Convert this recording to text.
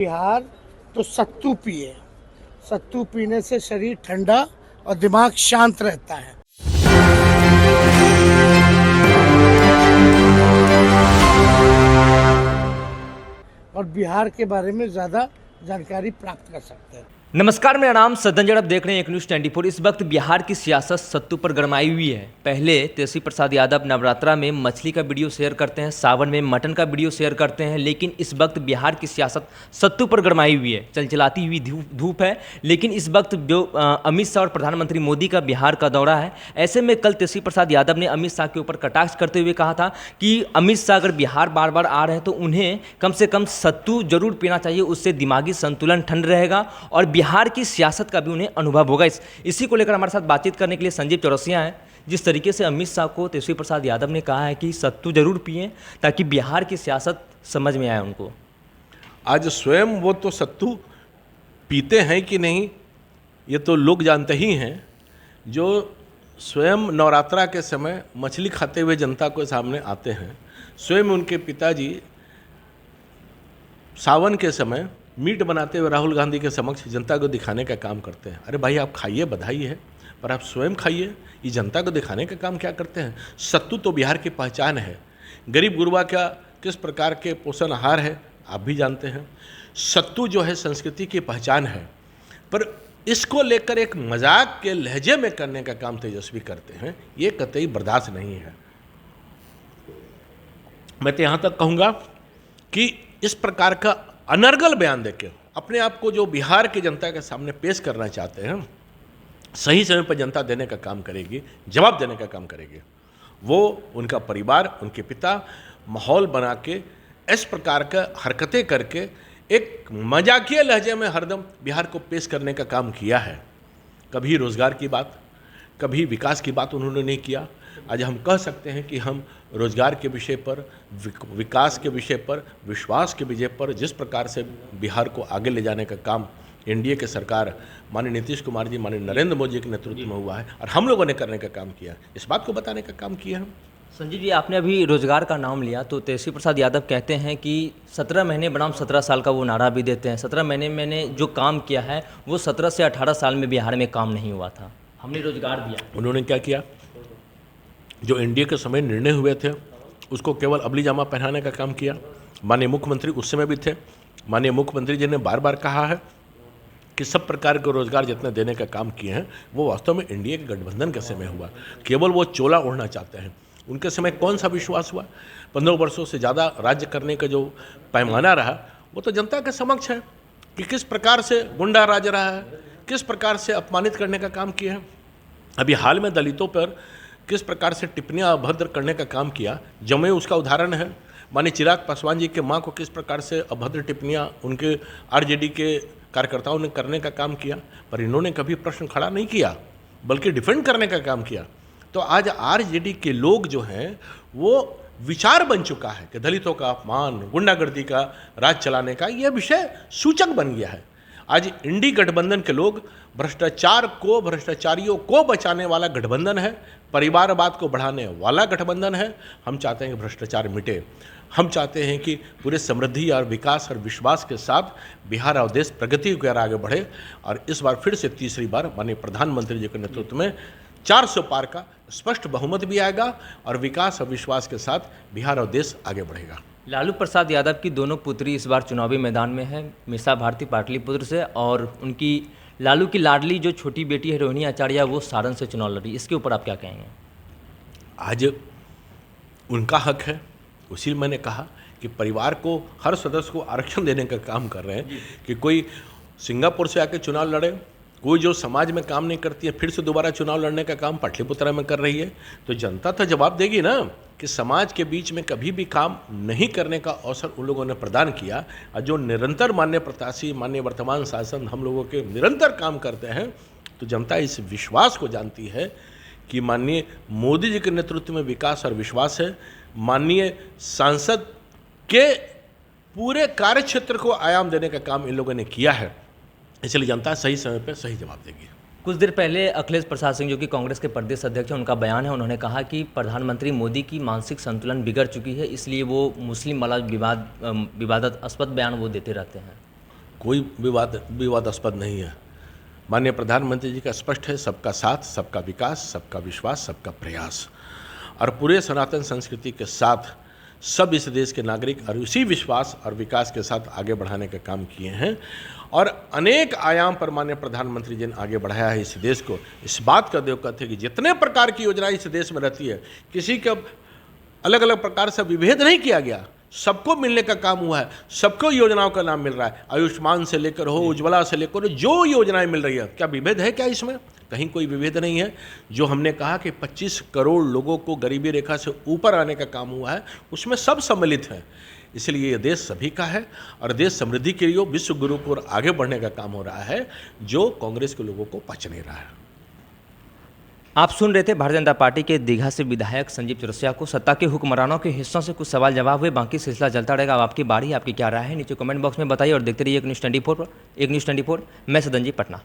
बिहार तो सत्तू पिए। सत्तू पीने से शरीर ठंडा और दिमाग शांत रहता है। और बिहार के बारे में ज़्यादा जानकारी प्राप्त कर सकते हैं। नमस्कार, मेरा नाम सज्जन। आप देख रहे हैं एक न्यूज़ 24। इस वक्त बिहार की सियासत सत्तू पर गरमाई हुई है। पहले तेजस्वी प्रसाद यादव नवरात्रा में मछली का वीडियो शेयर करते हैं, सावन में मटन का वीडियो शेयर करते हैं, लेकिन इस वक्त बिहार की सियासत सत्तू पर गरमाई हुई है। चलचलाती हुई धूप है। लेकिन इस वक्त जो अमित शाह और प्रधानमंत्री मोदी का बिहार का दौरा है, ऐसे में कल तेजस्वी प्रसाद यादव ने अमित शाह के ऊपर कटाक्ष करते हुए कहा था कि अमित शाह अगर बिहार बार बार आ रहे हैं तो उन्हें कम से कम सत्तू जरूर पीना चाहिए, उससे दिमागी संतुलन ठंड रहेगा और बिहार की सियासत का भी उन्हें अनुभव होगा। इसी को लेकर हमारे साथ बातचीत करने के लिए संजीव चौरसिया हैं। जिस तरीके से अमित शाह को तेजस्वी प्रसाद यादव ने कहा है कि सत्तू जरूर पिएं ताकि बिहार की सियासत समझ में आए उनको। आज स्वयं वो तो सत्तू पीते हैं कि नहीं ये तो लोग जानते ही हैं। जो स्वयं नवरात्रा के समय मछली खाते हुए जनता को सामने आते हैं, स्वयं उनके पिताजी सावन के समय मीट बनाते हुए राहुल गांधी के समक्ष जनता को दिखाने का काम करते हैं। अरे भाई, आप खाइए, बधाई है, पर आप स्वयं खाइए। ये जनता को दिखाने का काम क्या करते हैं? सत्तू तो बिहार की पहचान है। गरीब गुरबा का किस प्रकार के पोषण आहार है आप भी जानते हैं। सत्तू जो है संस्कृति की पहचान है, पर इसको लेकर एक मजाक के लहजे में करने का काम तेजस्वी करते हैं, ये कतई बर्दाश्त नहीं है। मैं तो यहाँ तक कहूँगा कि इस प्रकार का अनर्गल बयान देके अपने आप को जो बिहार की जनता के सामने पेश करना चाहते हैं, सही समय पर जनता देने का काम करेगी, जवाब देने का काम करेगी। वो उनका परिवार, उनके पिता माहौल बना के इस प्रकार का हरकतें करके एक मजाकिया लहजे में हरदम बिहार को पेश करने का काम किया है। कभी रोज़गार की बात, कभी विकास की बात उन्होंने नहीं किया। आज हम कह सकते हैं कि हम रोजगार के विषय पर, विकास के विषय पर, विश्वास के विषय पर जिस प्रकार से बिहार को आगे ले जाने का काम एनडीए के सरकार माननीय नीतीश कुमार जी, माननीय नरेंद्र मोदी जी के नेतृत्व में हुआ है और हम लोगों ने करने का काम किया, इस बात को बताने का काम किया है। संजीव जी, आपने अभी रोजगार का नाम लिया तो तेजस्वी प्रसाद यादव कहते हैं कि 17 महीने बनाम 17 साल का वो नारा भी देते हैं। 17 महीने मैंने जो काम किया है वो 17 से 18 साल में बिहार में काम नहीं हुआ था, हमने रोजगार दिया। उन्होंने क्या किया? जो एनडीए के समय निर्णय हुए थे उसको केवल अबली जामा पहनाने का काम किया। माननीय मुख्यमंत्री उस समय भी थे। माननीय मुख्यमंत्री जी ने बार बार कहा है कि सब प्रकार के रोजगार जितने देने का काम किए हैं वो वास्तव में एनडीए के गठबंधन के समय हुआ। केवल वो चोला ओढ़ना चाहते हैं। उनके समय कौन सा विश्वास हुआ? 15 वर्षों से ज़्यादा राज्य करने का जो पैमाना रहा वो तो जनता के समक्ष है कि किस प्रकार से गुंडा राज रहा है, किस प्रकार से अपमानित करने का काम किया है। अभी हाल में दलितों पर किस प्रकार से टिप्पणियां अभद्र करने का काम किया, जमुई उसका उदाहरण है। माननीय चिराग पासवान जी के मां को किस प्रकार से अभद्र टिप्पणियां उनके आरजेडी के कार्यकर्ताओं ने करने का काम किया, पर इन्होंने कभी प्रश्न खड़ा नहीं किया बल्कि डिफेंड करने का काम किया। तो आज आरजेडी के लोग जो हैं वो विचार बन चुका है कि दलितों का अपमान, गुंडागर्दी का राज चलाने का यह विषय सूचक बन गया है। आज इंडी गठबंधन के लोग भ्रष्टाचार को, भ्रष्टाचारियों को बचाने वाला गठबंधन है, परिवारवाद को बढ़ाने वाला गठबंधन है। हम चाहते हैं कि भ्रष्टाचार मिटे। हम चाहते हैं कि पूरे समृद्धि और विकास और विश्वास के साथ बिहार और देश प्रगति की ओर आगे बढ़े। और इस बार फिर से तीसरी बार माननीय प्रधानमंत्री जी के नेतृत्व में 400 पार का स्पष्ट बहुमत भी आएगा और विकास और विश्वास के साथ बिहार और देश आगे बढ़ेगा। लालू प्रसाद यादव की दोनों पुत्री इस बार चुनावी मैदान में है, मीसा भारती पाटलिपुत्र से और उनकी लालू की लाडली जो छोटी बेटी है रोहिणी आचार्य वो सारण से चुनाव लड़ी। इसके ऊपर आप क्या कहेंगे? आज उनका हक है। उसी मैंने कहा कि परिवार को, हर सदस्य को आरक्षण देने का काम कर रहे हैं कि कोई सिंगापुर से आके चुनाव लड़े, कोई जो समाज में काम नहीं करती है फिर से दोबारा चुनाव लड़ने का काम पाटलिपुत्रा में कर रही है। तो जनता तो जवाब देगी ना कि समाज के बीच में कभी भी काम नहीं करने का अवसर उन लोगों ने प्रदान किया। और जो निरंतर माननीय प्रत्याशी, माननीय वर्तमान शासन हम लोगों के निरंतर काम करते हैं, तो जनता इस विश्वास को जानती है कि माननीय मोदी जी के नेतृत्व में विकास और विश्वास है। माननीय सांसद के पूरे कार्यक्षेत्र को आयाम देने का काम इन लोगों ने किया है, इसलिए जनता सही समय पर सही जवाब देगी। कुछ देर पहले अखिलेश प्रसाद सिंह जो कि कांग्रेस के प्रदेश अध्यक्ष हैं, उनका बयान है, उन्होंने कहा कि प्रधानमंत्री मोदी की मानसिक संतुलन बिगड़ चुकी है, इसलिए वो मुस्लिम वाला विवादास्पद बयान वो देते रहते हैं। कोई विवादास्पद नहीं है। माननीय प्रधानमंत्री जी का स्पष्ट है, सबका साथ, सबका विकास, सबका विश्वास, सबका प्रयास, और पूरे सनातन संस्कृति के साथ सब इस देश के नागरिक और उसी विश्वास और विकास के साथ आगे बढ़ाने का काम किए हैं। और अनेक आयाम पर माननीय प्रधानमंत्री जी ने आगे बढ़ाया है इस देश को। इस बात का देवकथ है कि जितने प्रकार की योजनाएं इस देश में रहती है, किसी का अलग अलग प्रकार से विभेद नहीं किया गया, सबको मिलने का काम हुआ है, सबको योजनाओं का नाम मिल रहा है। आयुष्मान से लेकर हो, उज्ज्वला से लेकर हो, जो योजनाएं मिल रही है, क्या विभेद है क्या इसमें? कहीं कोई विभेद नहीं है। जो हमने कहा कि 25 करोड़ लोगों को गरीबी रेखा से ऊपर आने का काम हुआ है, उसमें सब सम्मिलित हैं। इसलिए ये देश सभी का है और देश समृद्धि के लिए विश्व गुरु को आगे बढ़ने का काम हो रहा है, जो कांग्रेस के लोगों को पच नहीं रहा है। आप सुन रहे थे भारतीय जनता पार्टी के दीघा से विधायक संजीव चौरसिया को। सत्ता के हुक्मरानों के हिस्सों से कुछ सवाल जवाब हुए, बाकी सिलसिला चलता रहेगा। अब आपकी बारी, आपकी क्या राय है नीचे कमेंट बॉक्स में बताइए और देखते रहिए एक न्यूज़ 24 पर। एक न्यूज़ 24, मैं सदन जी, पटना।